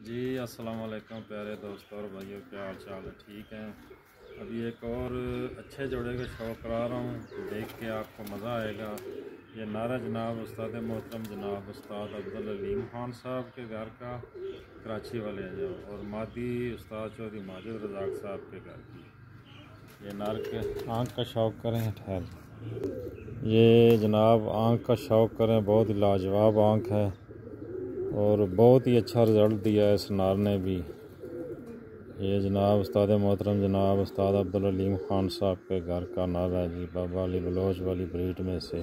जी अस्सलाम वालेकुम प्यारे दोस्तों और भाइयों, क्या हाल चाल है? ठीक हैं। अभी एक और अच्छे जोड़े का शौक़ करा रहा हूँ, देख के आपको मज़ा आएगा। ये नारा जनाब उस्ताद मोहतरम जनाब उस्ताद अब्दुल अलीम खान साहब के घर का, कराची वाले हैं जो, और मादी उस्ताद चौधरी माजिद रज़ाक साहब के घर की। ये नार के आँख का शौक़ करें ठहर, ये जनाब आँख का शौक़ करें, बहुत ही लाजवाब आँख है और बहुत ही अच्छा रिज़ल्ट दिया है इस नार ने भी। ये जनाब उस्ताद मोहतरम जनाब उस्ताद अब्दुल अलीम खान साहब के घर का नार है जी, बाबा अली बलोच वाली ब्रीड में से।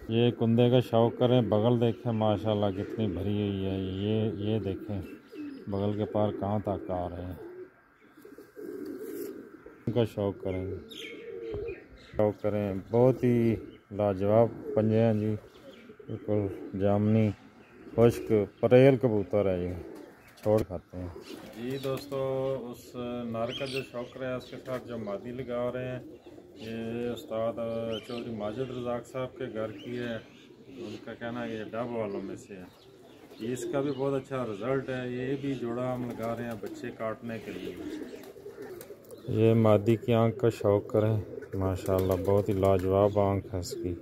ये कुंदे का शौक़ करें, बगल देखें माशाल्लाह कितनी भरी हुई है। ये देखें बगल के पार कहाँ तक आ रहे हैं। इनका शौक़ करें, बहुत ही लाजवाब पंजे हैं जी, बिल्कुल जामनी खुश्क परेल कबूतर है, ये छोड़ खाते हैं जी। दोस्तों उस नार का जो शौक़ रहा है उसके साथ जो मादी लगा रहे हैं, ये उस्ताद चौधरी माजिद रज़ाक साहब के घर की है। उनका कहना है ये डब वालों में से है। इसका भी बहुत अच्छा रिज़ल्ट है। ये भी जोड़ा हम लगा रहे हैं बच्चे काटने के लिए। ये मादी की आँख का शौक़ करें माशाल्लाह, बहुत ही लाजवाब आँख है इसकी।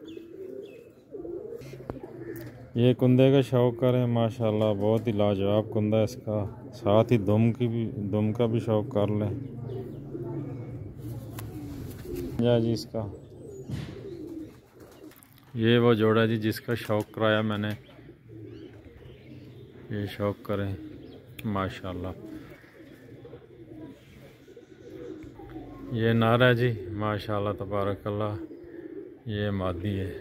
ये कुंदे का शौक़ करें माशाल्लाह, बहुत ही लाजवाब कुंदा है इसका। साथ ही दुम का भी शौक़ कर लें जी इसका। ये वो जोड़ा जी जिसका शौक़ कराया मैंने, ये शौक़ करें माशाल्लाह। ये नारा जी माशाल्लाह तबारकल्लाह, ये मादी है।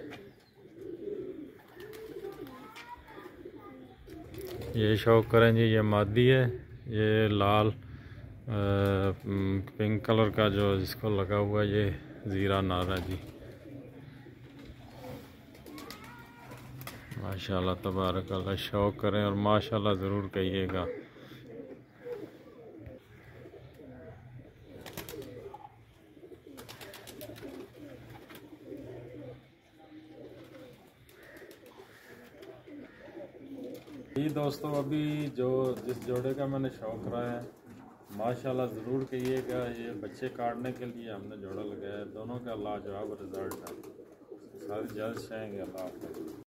ये शौक़ करें जी, ये मादी है। ये लाल पिंक कलर का जो जिसको लगा हुआ है, ये ज़ीरा नारा जी माशाल्लाह तबारकल्लाह। शौक़ करें और माशाल्लाह ज़रूर कहिएगा। जी दोस्तों, अभी जिस जोड़े का मैंने शौक़ कराया है माशाल्लाह ज़रूर कहिएगा। ये बच्चे काटने के लिए हमने जोड़ा लगाया है, दोनों का लाजवाब रिज़ल्ट है। सारी जल्द चाहेंगे। अल्लाह हाफ़िज़।